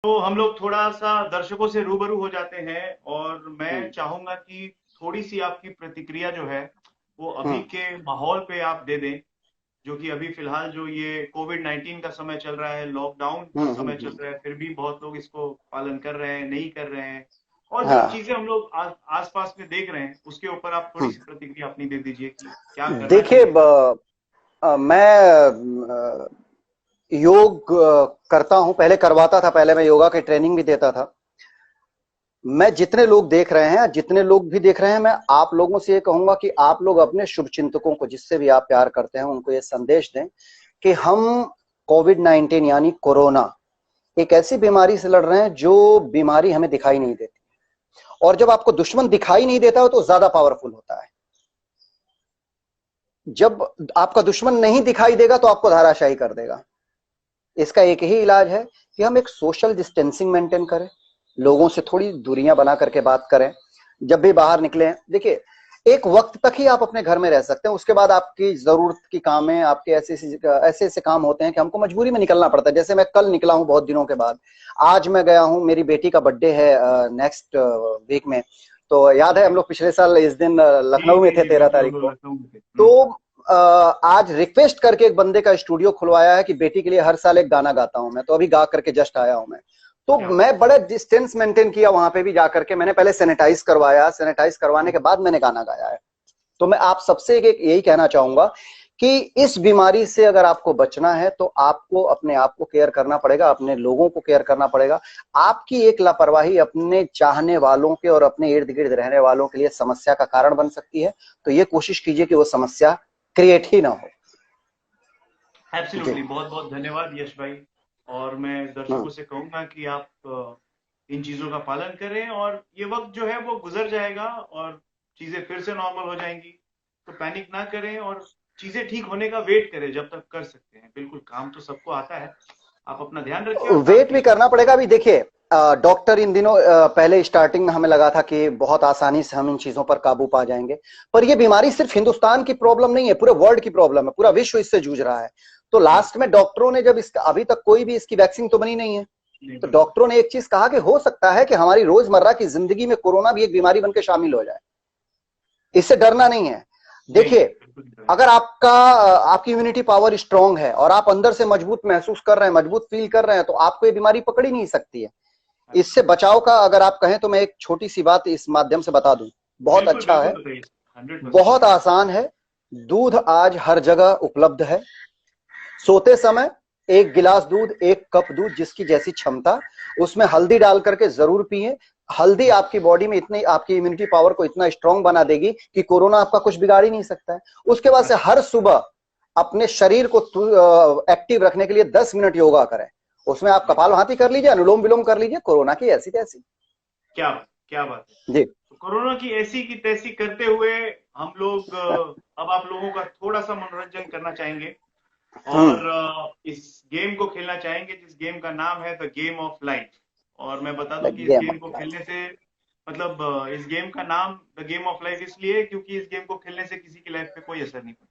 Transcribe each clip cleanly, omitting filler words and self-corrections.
तो हम लोग थोड़ा सा दर्शकों से रूबरू हो जाते हैं और मैं हम्म। चाहूंगा कि थोड़ी सी आपकी प्रतिक्रिया जो है वो अभी हम्म। के माहौल पे आप दे दें, जो कि अभी फिलहाल जो ये कोविड-19 का समय चल रहा है, लॉकडाउन का समय चल हम्म। रहा है, फिर भी बहुत लोग इसको पालन कर रहे हैं, नहीं कर रहे हैं, और जो हाँ। चीजें हम लोग आसपास में देख रहे हैं उसके ऊपर आप थोड़ी हम्म। सी प्रतिक्रिया अपनी दे दीजिए कि क्या करना देखिए, चाहिए। मैं योग करता हूं, पहले करवाता था, पहले मैं योगा की ट्रेनिंग भी देता था। मैं जितने लोग देख रहे हैं, जितने लोग भी देख रहे हैं, मैं आप लोगों से ये कहूंगा कि आप लोग अपने शुभ चिंतकों को, जिससे भी आप प्यार करते हैं, उनको ये संदेश दें कि हम कोविड-19 यानी कोरोना एक ऐसी बीमारी से लड़ रहे हैं जो बीमारी हमें दिखाई नहीं देती, और जब आपको दुश्मन दिखाई नहीं देता हो तो ज्यादा पावरफुल होता है। जब आपका दुश्मन नहीं दिखाई देगा तो आपको धाराशायी कर देगा। इसका एक ही इलाज है कि हम एक सोशल डिस्टेंसिंग मेंटेन करें, लोगों से थोड़ी दूरियां बना करके बात करें। जब भी बाहर निकले, देखिए, एक वक्त तक ही आप अपने घर में रह सकते हैं, उसके बाद आपकी जरूरत की काम है, आपके ऐसे ऐसे ऐसे काम होते हैं कि हमको मजबूरी में निकलना पड़ता है। जैसे मैं कल निकला हूं बहुत दिनों के बाद, आज मैं गया हूं, मेरी बेटी का बर्थडे है नेक्स्ट वीक में। तो याद है, ओके। हम लोग पिछले साल इस दिन जी लखनऊ में जी थे जी, 13 तारीख बिल्कुल हम लोग को। लखनऊ में थे। तो आज रिक्वेस्ट करके एक बंदे का स्टूडियो खुलवाया है कि बेटी के लिए हर साल एक गाना गाता हूं मैं, तो अभी गा करके जस्ट आया हूं मैं। तो क्या मैं बड़े डिस्टेंस मेंटेन किया, वहां पे भी जाकर के मैंने पहले सैनिटाइज करवाया, सैनिटाइज करवाने के बात। बाद मैंने गाना गाया है। तो मैं आप सबसे एक यही कहना चाहूंगा कि इस बीमारी से अगर आपको बचना है तो आपको अपने आप को केयर करना पड़ेगा, अपने लोगों को केयर करना पड़ेगा। आपकी एक लापरवाही अपने चाहने वालों के और अपने इर्द गिर्द रहने वालों के लिए समस्या का कारण बन सकती है। तो ये कोशिश कीजिए कि वो समस्या क्रिएट ही ना हो। जी। एब्सोल्युटली, बहुत बहुत धन्यवाद यश भाई। और मैं हम्म। दर्शकों से कहूंगा कि आप इन चीजों का पालन करें, और ये वक्त जो है वो गुजर जाएगा और चीजें फिर से नॉर्मल हो जाएंगी। तो पैनिक ना करें और चीजें ठीक होने का वेट करें जब तक कर सकते हैं। बिल्कुल, काम तो सबको आता है। आप अपना ध्यान रखिए और काम वेट भी कीजिए। करना पड़ेगा। अभी देखिए, डॉक्टर इन दिनों, पहले स्टार्टिंग में हमें लगा था कि बहुत आसानी से हम इन चीजों पर काबू पा जाएंगे, पर यह बीमारी सिर्फ हिंदुस्तान की प्रॉब्लम नहीं है, पूरे वर्ल्ड की प्रॉब्लम है, पूरा विश्व इससे जूझ रहा है। तो जी। लास्ट में डॉक्टरों ने जब इसका, अभी तक कोई भी इसकी वैक्सीन तो बनी नहीं है, नहीं तो बनी। डॉक्टरों ने एक चीज कहा कि हो सकता है कि हमारी रोजमर्रा की जिंदगी में कोरोना भी एक बीमारी बनकर शामिल हो जाए। इससे डरना नहीं है। नहीं देखिए, नहीं, बिल्कुल नहीं बनी। अगर आपकी इम्यूनिटी पावर स्ट्रांग है और आप अंदर से मजबूत महसूस कर रहे हैं, मजबूत फील कर रहे हैं, तो आपको ये बीमारी पकड़ ही नहीं सकती है। इससे एब्सोल्युटली। बचाव का अगर आप कहें तो मैं एक छोटी सी बात इस माध्यम से बता दूं, बहुत बिल्कुल अच्छा बिल्कुल है, बताइए। 100% बहुत बताइए। आसान है। दूध आज हर जगह उपलब्ध है। सोते समय एक गिलास दूध, एक कप दूध, जिसकी जैसी क्षमता, उसमें हल्दी डाल करके जरूर पिए। हल्दी आपकी बॉडी में इतनी, आपकी इम्यूनिटी पावर को इतना स्ट्रांग बना देगी कि कोरोना आपका कुछ बिगाड़ ही नहीं सकता है। उसके बाद से अच्छा। हर सुबह अपने शरीर को एक्टिव रखने के लिए 10 मिनट योगा करें। उसमें आप जी। कपालभाति कर लीजिए, अनुलोम विलोम कर लीजिए, कोरोना की ऐसी तैसी। क्या बात, क्या बात है। जी। तो कोरोना की ऐसी की तैसी करते हुए हम लोग अब आप लोगों का थोड़ा सा मनोरंजन करना चाहेंगे, हम्म। और इस गेम को खेलना चाहेंगे जिस गेम का नाम है द गेम ऑफ लाइफ। और मैं बता दूं द कि इस गेम गेम ऑफ को लाइफ। खेलने से, मतलब इस गेम का नाम द गेम ऑफ लाइफ इसलिए है क्योंकि इस गेम को खेलने से किसी की लाइफ पे कोई असर नहीं पड़ता।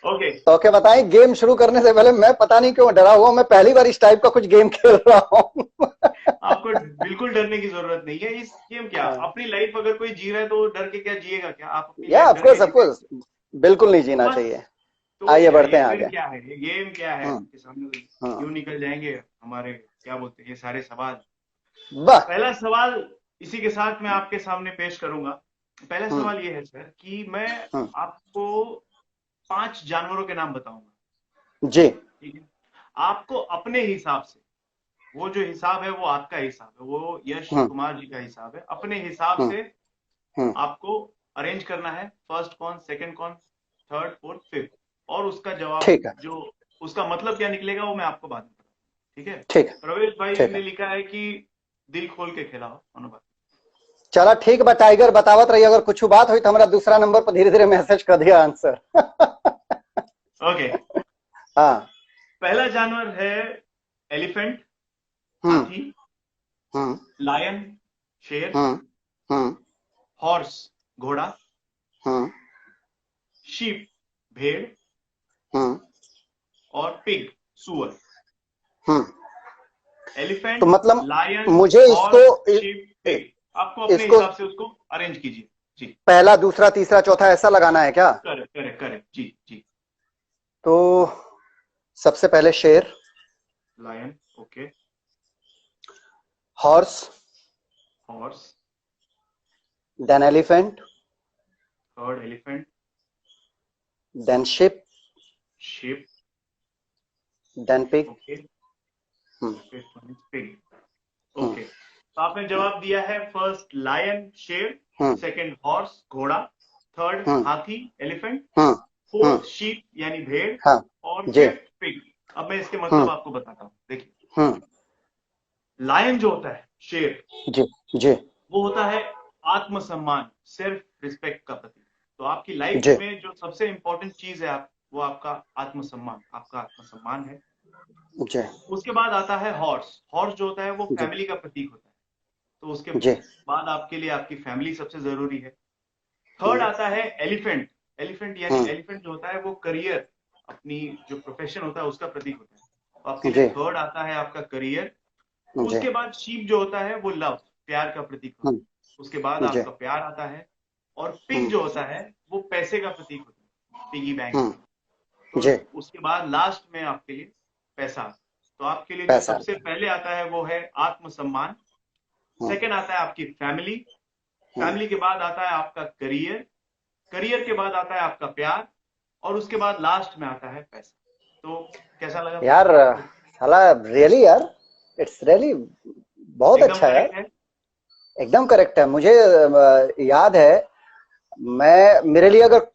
ओके। ओके, बताएं। गेम शुरू करने से पहले मैं पता नहीं क्यों डरा हुआ, मैं पहली बार इस टाइप का कुछ गेम खेल रहा हूँ। आपको बिल्कुल डरने की जरूरत नहीं है। इस गेम, क्या अपनी लाइफ अगर कोई जी रहा है तो डर के क्या जिएगा क्या? आप अपनी या लाइफ ऑफ डर के कोर्स, ऑफ जीते? कोर्स, बिल्कुल नहीं तो जीना बस। चाहिए। तो आइए क्या बढ़ते ये हैं फिर आगे। क्या है, ये गेम क्या है हम्म। कि सामने हम्म। यूं निकल जाएंगे हमारे, क्या बोलते हैं, ये सारे सवाल। तो वाह। पहला सवाल इसी के साथ मैं आपके सामने पेश करूंगा। पहला हम्म। सवाल ये है सर कि मैं हम्म। आपको 5 जानवरों के नाम बताऊंगा। जी। ठीक है? आपको अपने हिसाब से, वो जो हिसाब है वो आपका हिसाब है, वो यश हम्म। कुमार जी का हिसाब है, अपने हिसाब हम्म। से हम्म। आपको अरेंज करना है। फर्स्ट कौन, सेकंड कौन, थर्ड, फोर्थ, फिफ्थ, और उसका जवाब ठीक है। जो, उसका मतलब क्या निकलेगा वो मैं आपको बाद में बताऊंगा। ठीक है? ठीक है। प्रवेश भाई ठीक ने है। लिखा है कि दिल खोल के खिलाओ अनुभाग। चला ठीक बा, टाइगर बतावत रही, अगर कुछ बात हुई तो हमारा दूसरा नंबर पर धीरे धीरे मैसेज कर दिया आंसर। ओके। हाँ। पहला जानवर है एलिफेंट, हम्म। हाथी। हम्म। लायन, शेर। हम्म। हम्म। हॉर्स, घोड़ा। हम्म। शीप, भेड़। हम्म। और पिग, सुअर। हम्म। तो एलिफेंट, मतलब लायन, मुझे हॉर्स, इसको शीप, पिग। आपको अपने इसको हिसाब से उसको अरेंज कीजिए। जी। पहला, दूसरा, तीसरा, चौथा ऐसा लगाना है क्या? करेक्ट करेक्ट करेक्ट, जी जी। तो सबसे पहले शेर, lion, okay. Horse, horse, then elephant, third elephant, then ship, ship, then pig. Okay. Hmm. Fifth one is pig. Hmm. Okay, तो आपने जवाब दिया है फर्स्ट लायन शेर, हम्म। सेकंड हॉर्स घोड़ा, थर्ड हम्म। हाथी elephant, hmm. Hmm. Fourth sheep यानी भेड़, हाँ और जी। Fifth pig. अब मैं इसके मतलब हम्म। आपको बताता हूँ, देखिए। हम्म। लायन जो होता है, शेर, जी। जी। वो होता है आत्मसम्मान, सेल्फ रिस्पेक्ट का प्रतीक। तो आपकी लाइफ जी। में जो सबसे इंपॉर्टेंट चीज है आप वो आपका आत्मसम्मान, आपका आत्मसम्मान है। जी। उसके बाद आता है हॉर्स। हॉर्स जो होता है वो जी। फैमिली का प्रतीक होता है। तो उसके जी। बाद आपके लिए आपकी फैमिली सबसे जरूरी है। थर्ड हम्म। आता है एलिफेंट। एलिफेंट यानी हम्म। एलिफेंट जो होता है वो करियर, अपनी जो प्रोफेशन होता है उसका प्रतीक होता है। तो आपके लिए जी। थर्ड आता है आपका करियर। जी। उसके बाद शीप जो होता है वो लव, प्यार का प्रतीक होता हम्म। है। उसके बाद जी। आपका प्यार आता है। और पिग हम्म। जो होता है वो पैसे का प्रतीक होता है, पिगी बैंक। हम्म। तो जी। उसके बाद लास्ट में आपके लिए पैसा। तो आपके लिए जो पैसा। सबसे पहले आता है वो है आत्मसम्मान। हम्म। सेकंड आता है आपकी फैमिली। हम्म। फैमिली के बाद आता है आपका करियर। करियर के बाद आता है आपका प्यार। और उसके बाद लास्ट में आता है पैसा। तो कैसा लगा यार आपको? साला, रियली यार, इट्स रियली बहुत एकदम अच्छा है यार। करेक्ट है। एकदम करेक्ट है। मुझे याद है, मैं, मेरे लिए अगर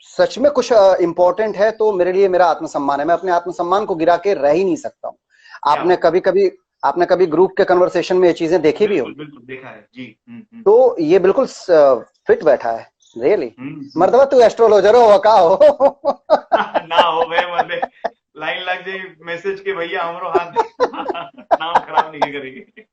सच में कुछ इंपॉर्टेंट है तो मेरे लिए मेरा आत्मसम्मान है। मैं अपने आत्मसम्मान को गिरा के रह ही नहीं सकता हूँ। क्या आपने बात है। कभी कभी आपने कभी ग्रुप के कन्वर्सेशन में ये चीजें देखी भी बिल्कुल होंगी। बिल्कुल देखा है जी। तो ये बिल्कुल फिट बैठा है, रियली। हम्म। मर्दवा तू एस्ट्रोलॉजर हो का हो? ना हो गए मर्दे, लाइन लग जाए मैसेज के, भैया हमरो हाथ नाम खराब नहीं करेंगे।